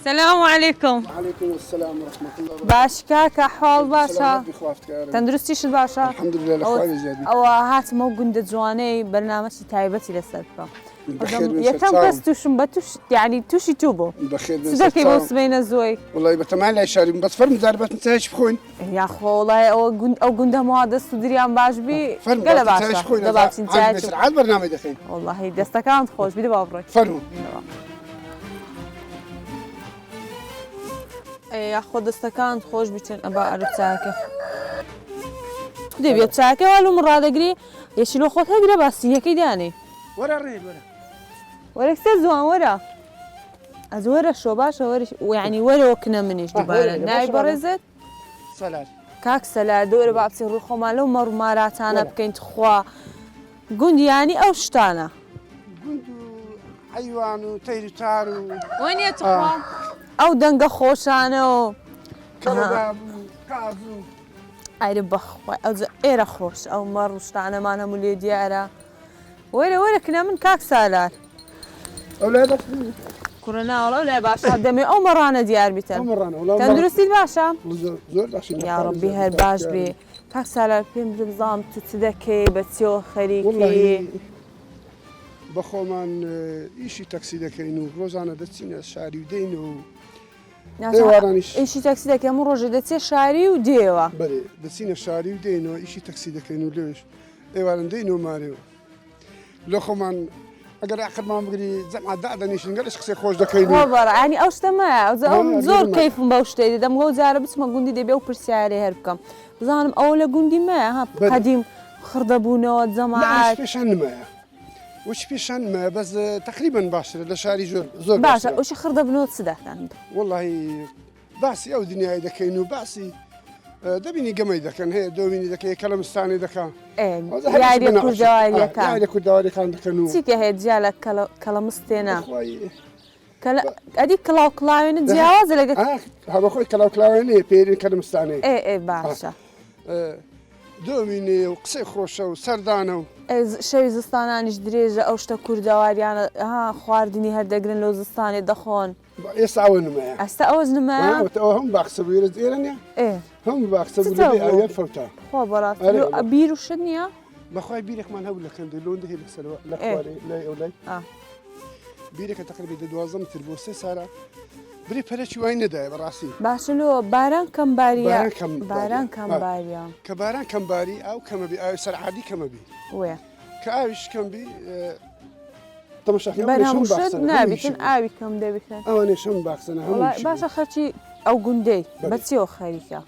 السلام عليكم. وعليكم السلام ورحمة الله وبركاته. باش كاك أحوال باشا. بخوافتك. تندرستيش الباشا؟ الحمد لله لخوالي زيادة. أو هات مو قند جواني برنامج تايبتي للسلفة. بخير من يا كم بس توشم بتوش يعني توشي توبو. بخير من سيدا كيبوس بين الزوي. والله بتمعلي عشاري بس فرم زاربات نتهاش بخوين. يا أخو والله أو قند ما هذا استدريان باش بي. قال باشا. دبابتي نتاعي. على البرنامج دخين. والله دستكان خوش بدي بابرك. فرمو. ياخذ دستكان خوش بيتن أبا أرتاكه. دي بيتاكه والو مرة دقري يشيلو خوت هقرا بس هي كيداني. ورا الريل ورا كسزوان ورا. أزورا شو باشا ورا ويعني ورا وكنا منيش دبارة ناي برزت. سلاد. كاك سلاد ورا بعطي روخو مالو مرات أنا بكنت خوا. قند يعني أو شتانا. قندو حيوان وتير تارو. وين يتخوا؟ أو دنقة خوشانو. كرباب كازو. أي بخوا أو إيرا خوش أو مر شتانا ما أنا مولي ديارة. وين كنا من كاك سالار. أولادك كورونا ولا لا باشا دمي أو مرانا ديار بيتن. أو مرانا ولا. تندرسي الباشا. زور عشان. يا ربي هالباش بي كاك سالار بيم بنظام تتذكي بتسيو خريكي. والله بخو من إيشي تاكسي دكينو روزانا دتسينا الشعري ودينو. إيشي تاكسي دكي مو روجي دتسي شعري وديوا. بله دتسينا الشعري ودينو إيشي تاكسي دكينو ليش؟ إيوان دينو ماريو. لخو من أجر آخر ما بقولي زعما دعدنيش نقلش خسي خوش دكينو. خبر يعني أوش تما زور كيف مبوشتي دم جو زارب اسمه جندي دبي أو برسياري هربكم. زانم أول جندي ما ها قديم خردبونات زماعات. لا مش ما وش بيشان ما بس تقريبا باشر لشاري زور باشا وش خردبونات صدق عندك. والله باسي أو دنيا إذا كانوا باسي دبيني جماي إذا كان هي دوبيني إذا كان كلام الثاني إذا كان. يعني كل جواري كان. يعني كل جواري كان كانوا. تيجي هي جالك كلام استنا. أديك كلاوين جواز لقيت. هذا خوي كلاوين بيرين كلام الثاني. إيه باشا. دوبيني وقصي خوشة وسردانة. شوي زستاناني دريجة أو شتا كردواري أنا ها خواردني هالدقرن لو زستاني دخون. يسعون معه. استأوزن معه. هم باكسبوا يرزقيرني. إيه. هم باكسبوا لي أيام فوتا. خبرات. بيرو شدنيا. بخوي بيرك ما نقول لك عند اللون ده هي بسلوى لا خوالي لا أولي. بيرك تقريبا دوازم تربوسي سارة. بري فلش وين ده براسي. باشلو باران كم باريا. باران كم باريا. كباران كم باري أو كم بي أو سر عادي كم بي. وين. كأوش كم بي. تمشي أخي. باران مشد نابتن أوي كم ده بكن. أنا شم باكسنا. والله باشا خرشي أو جندي بتسيو خريكة.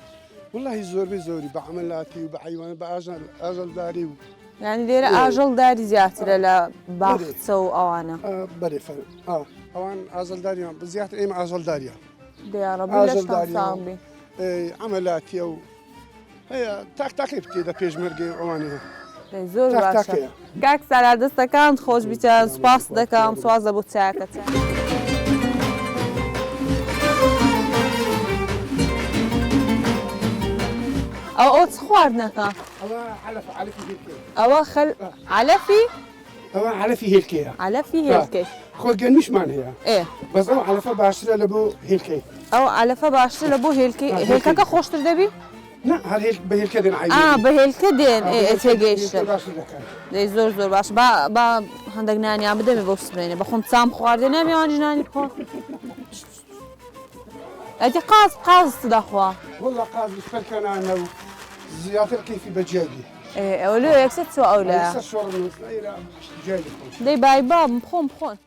والله زوري بعملاتي وبحيوان بأجل داري. يعني دير أجل داري زيادة لا باخت سو أوانا. بري فن. أوان أجل داري بزيادة إيه أجل داري. يا ربي ليش تصابي؟ عملاتي أو هي تاك بتي ده بيج مرجي أوانها. زور باشا. كاك سالاد دستكان خوش بيتان سباس دكام سواز أبو تساكت. أو تخوارنا كا. علفي هيلكي. أو علفي. علفي هيلكي. علفي هيلكي. خو مش معناها. إيه. بس أو علفة باشرة لبو هيلكي. أو علفة باشرة لبو هيلكي. هيلكا كخوش تردبي؟ لا هذا بهيلكي دين عايز. بهيلكي إيه تيجيش. ده زور باش با هندق ناني عم بدي بوس بيني بخون سام خواردي نامي عن جناني بخون. أنت قاز تدخوا. والله قاز بفرق أنا زيادة كيف بجاجي. إيه أولو يكسر سو أولا. يكسر شو رمز لا يلا جاجي. ده باي باب بخون.